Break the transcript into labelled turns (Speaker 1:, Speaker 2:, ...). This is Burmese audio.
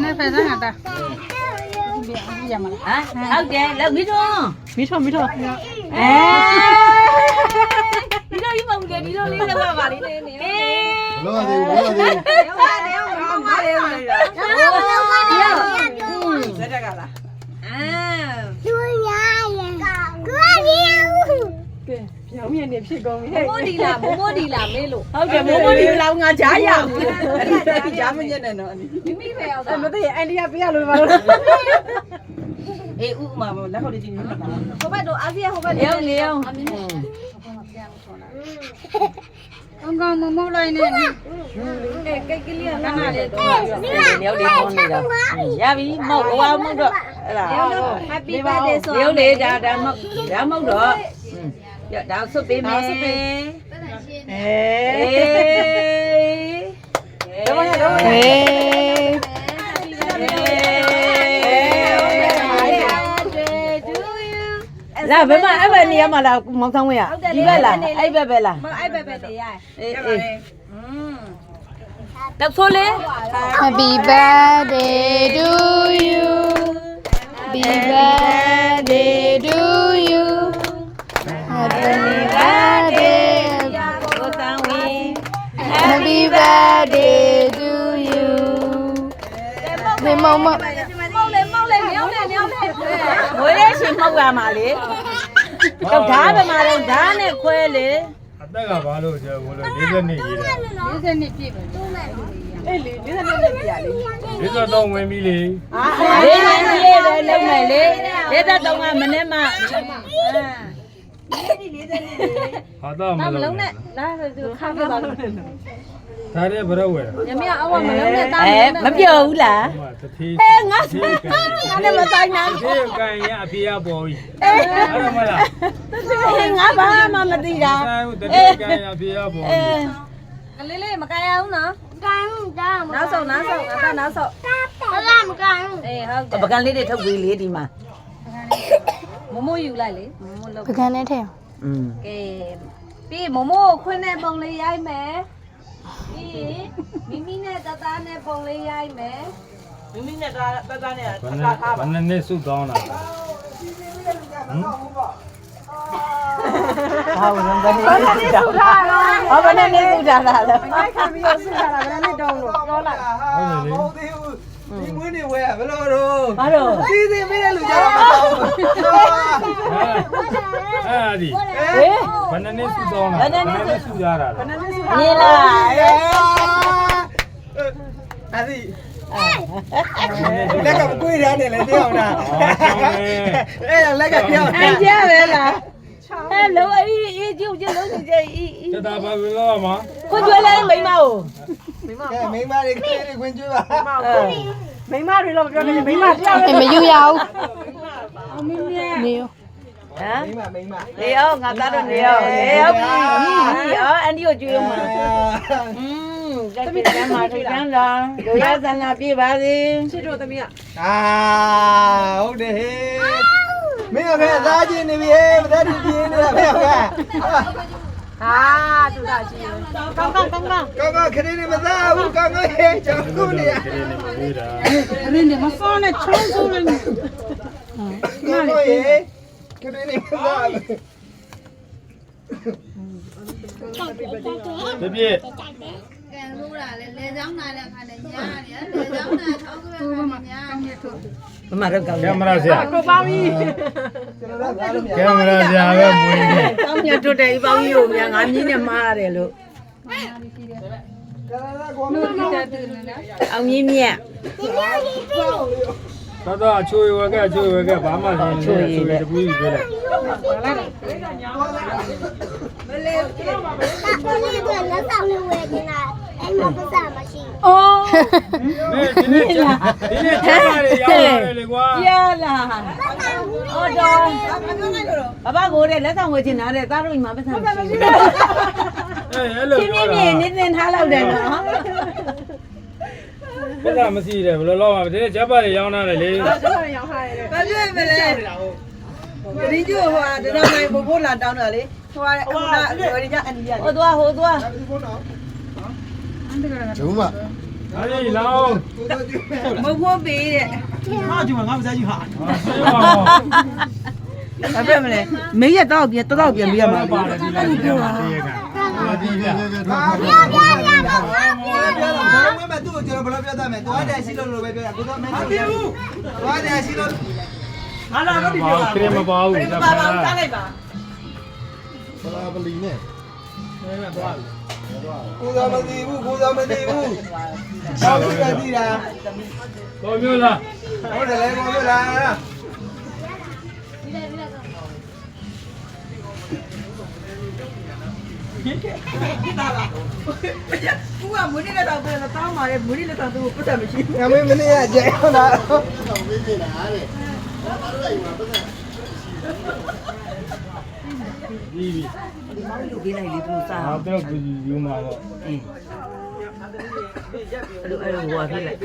Speaker 1: နည်းဖယ်စမ်းတာဒီရမလား
Speaker 2: ဟုတ်တယ်လောက်ပြီးတော့
Speaker 3: မိထော
Speaker 2: ဒီလိုကြီးမဟုတ်တယ်ဒီလိုလေးလောက်ပါလိမ့်နေအေး
Speaker 4: လောသေးဘူးလောသေးဘူး
Speaker 2: ဇက်ကလား
Speaker 3: ကဲပြောင်းမြင်နေဖြစ်ကုန်ပြီဟဲ့
Speaker 2: မိုးဒီလားမေးလို့
Speaker 3: ဟုတ်တယ်မိုးဒီလောက်ငါကြားရအောင်
Speaker 2: ဒီကြားမညက်နဲ့တော့မိမိပဲအောင်
Speaker 3: မသိရင်အိန္ဒိယပေးရလို့ပါလို့
Speaker 2: အေးဥမာလက်ခုပ်လေးကြည့်နေမှာဟိုဘက်တော့အာဆီယံဟိုဘက်လေအောင်အမင်း
Speaker 1: ကောင်းမမလိုက်နဲ့
Speaker 2: အေးကိတ်ကလေးကနားလေးတော့လျောက်လေးပေါင်းနေတော့ရပြီမောက်ဟိုမောက်တော့အဲ့ဒါ Happy birthday ဆိုလျောက်လေးဒါမောက်တော့ရဒါဆွတ်ပေးမယ်အေးလာဘယ်မှာအဲ့ဘက်နေရမှာလားမောင်ဆောင်ဝင်းဒီဘက်လားအဲ့ဘက်ပဲလားအဲ့ဘက်ပဲနေရအေးတော့ဆိုလေ
Speaker 1: Happy birthday to you Happy birthday to you Happy birthday
Speaker 2: ကိုဆောင်ဝင်း
Speaker 1: Happy birthday to you မေမောင်
Speaker 2: မောက်လေမြောင်းလေငွေလေးရှင်မောက်ရမှာလေတော့ဓာတ်ပဲမှာတော့ဓာတ်နဲ့ခွဲလေ
Speaker 4: အသက်ကဘာလို့ကျဘလို့40နှစ်ကြီးတာ
Speaker 1: 40နှစ်ပြည့်ပြီ
Speaker 3: အေးလေ40နှစ်ပြရလေ
Speaker 4: 40တော့ဝင်ပြီလေ
Speaker 2: လေးနေလေးပဲလုံးမယ်လေ53ကမနေ့မှ
Speaker 4: ဟာတော့မလုံးနဲ့
Speaker 2: လာသူခါပြပါလို့
Speaker 4: ဒါရဲဘရဝဲ
Speaker 2: ညမအောက်မလုံးနဲ့တာမပြောဘူးလား
Speaker 4: ဟိုတတိ
Speaker 2: ငါနဲ့မဆိုင်နိုင်
Speaker 4: တတိကန်ရအဖေရပေါ်ပြီအဲ့မလား
Speaker 2: ငါဘာမှမသိတာ
Speaker 4: တတိကန်ရအဖေရပေါ်ပြီ
Speaker 2: ကလေးမကရအောင်နော်နောက်ဆုံးငါတော့နောက်ဆုံးအေးဟုတ်တယ်ပကံလေးတွေထုတ်ပေးလေဒီမှာမမိုးယူလိုက်လေမမိုးလောက်
Speaker 1: ပကံနဲ့ထဲအောင်
Speaker 2: ကဲပြီးမမိုးခွင်းနဲ့ပုံလေးရိုက်မယ်ပြီးမိမိနဲ့တသားနဲ့ပုံလေးရိုက်မယ်မိမိနဲ့တသားနဲ့
Speaker 4: ဘယ်နဲ့စုတောင်းလာဟမ်
Speaker 2: ဟာဝင်ဘယ်နဲ့စုတာဟာဘယ်နဲ့စုတာလား
Speaker 3: အိုက်ခံပြီးတော့စစ်ကြတာဗလားနဲ့တောင်းလို့ပြောလိုက်
Speaker 4: ဟုတ်တယ်လေ
Speaker 5: ဟုတ်သေးဘူးဒီမွေးနေဝဲဘယ်လိုတော့
Speaker 2: ဘာလို့
Speaker 5: စီစဉ်ပေးတဲ့လူကြောင့်
Speaker 4: အဲ့ဒီ
Speaker 2: ဟေး
Speaker 4: ဘယ်နဲ့စုတောင်းလာဘယ်နဲ့စုကြတာလဲ
Speaker 2: နေလား
Speaker 5: အဲ့ဒီလက်ကမကွေးရတယ်လေတယောက်လားအဲ့လက်ကပြောင်း
Speaker 2: အန်ကြပဲလားဟဲ့လုံးအေးကျုပ်ကျလုံးကြည့်အေး
Speaker 4: တတာဘာလို့မ
Speaker 2: ခွကျွေးလဲမိမကို
Speaker 5: ကဲမိန်းမတွေခေတွေခွင်ကျွေးပါ
Speaker 3: မိမတွေတော့ပြောနေမိမတယောက်
Speaker 1: မယူရအောင်နေရော
Speaker 2: ဟမ်
Speaker 5: မိန်းမ
Speaker 2: နေရောငါသားတို့နေရောဟုတ်ပြီရောအန်ဒီကိုကျွေးမှာတမီးတမ်းမှာထိတ်တန်းလာတို့ရဆန္ဒပြပါစေ
Speaker 3: ချစ်တို့သမီးက
Speaker 5: အာဟုတ်တယ်ဟေးမင်းကပဲသားချင်းနေပြီဟေးမသားတူပြင်းနေတာမင်းက
Speaker 3: ဟာသူကကြည့်ကောင်း
Speaker 5: ခရီးနေမသားဘူးကောင်းဟေးကြောက်ခုနေရ
Speaker 4: ခရီးနေမွေးတာ
Speaker 1: ရင်းနေမစောနဲ့ချုံးချုံးလေး
Speaker 5: ကောင်းဟေးခရီးနေမသားဘူး
Speaker 4: တပြည့်
Speaker 6: လေကြောင်းလာတဲ့ခါနဲ့ညားတယ်လေကြောင်းလာထောက်ကြရမှာညား
Speaker 2: မမတော့ကောင်း
Speaker 4: ကင်မရာဆရာ
Speaker 3: ကိုပေါင်းပြီ
Speaker 5: ကျွန်တော်ကသားလို့
Speaker 4: ကင်မရာဆရာပဲမွေးနေ
Speaker 2: ကောင်းမြတ်တွတ်တယ်ပေါင်းကြီးကိုများငါမြင်းနဲ့မားရတယ်လို့ အောင်မြင့်မြတ်
Speaker 4: တော့အချိုးရွယ်ကအချိုးရွယ်ကဘာမှမချိုးရွယ်တပူးကြီးပြောလိုက်
Speaker 6: မလေးလက်ဆောင်လေးဝယ်နေတာအဲ့မှာပတ်စံမရှိ
Speaker 2: အိုး
Speaker 4: ဒီနေ့ကျမလေးရောက်လာတယ်လေကွာ
Speaker 2: ရလာအော်တော့ဘဘကိုတဲ့လက်ဆောင်ဝယ်ချင်တာတဲ့သားတို့ညီမပတ်စံမရှိဘူး
Speaker 4: အဲ့လို
Speaker 2: ပြင်း
Speaker 4: ပြော
Speaker 2: ပြ
Speaker 4: တာ
Speaker 2: င်းနေနေထားလောက်တယ်နော်
Speaker 4: ဘယ်တော့မရှိတယ်ဘယ်လိုလောက်မှာဒီနေ့ဂျပန်တွေရောင်းလာတယ်လေ
Speaker 3: ကျွန်တော်ရောင်းထားရတယ်
Speaker 5: ဘာဖြစ်မလဲဒီကျိုးဟိုတတော်နိုင်ဘိုးလာတောင်းတာလေဟိုကဟိုကဒီကအန်ဒီရ
Speaker 2: ဟိုသွား
Speaker 5: ဘုန်းတော်
Speaker 4: ဂျုံးမ Ali lao.
Speaker 2: မဟုတ်ပေးတဲ့
Speaker 5: ငါ့ကျမငါမစားကြီးဟာ
Speaker 2: ဘာဖြစ်မလဲမင်းရတော့ပြန်တော့ပြန်ပြရမှာ
Speaker 4: ပါတယ်ဒီလိုက်ပြန်ပါတည်းကဟာဒီပြ
Speaker 5: ဘယ်မှာသူ့ကိုကျွန်တော်ဘယ်လိုပြောတတ်မလဲ။သွားတယ်ရှိလို့ပဲပြောတာ။ကိုတော့မင်းတို့သွားတယ်ရှိလို့
Speaker 3: ငါလာတော့ဒီ
Speaker 4: ဘာ
Speaker 3: ပြောတာ
Speaker 4: ခရမပါဘူး
Speaker 2: ပြ
Speaker 4: ဒါ
Speaker 2: ပါ
Speaker 4: ပါ
Speaker 2: ပါစားလိုက်ပါ
Speaker 5: ကိုတော့မသိဘူးကိုတော့မသိဘူး။ဘာလို့လဲဒီလား
Speaker 4: တော်မျိုးလား
Speaker 5: ။ဟုတ်တယ်လေကိုပြောလား။
Speaker 2: ကူကမွေးနေတဲ့တော့ပြန်တောင်းပါလေမွေးနေတဲ့တော့သူပတ်သက်မရှိဘူး
Speaker 5: ငါမင်းမနေ့ကကြဲဟုတ်လား
Speaker 4: ဒီပြီ
Speaker 2: လူပေးလိုက်လေသူစား
Speaker 4: ဟာတော့ဒီယူမှာတော့
Speaker 2: အဲ့လိုဟိုကဖြစ်လိုက်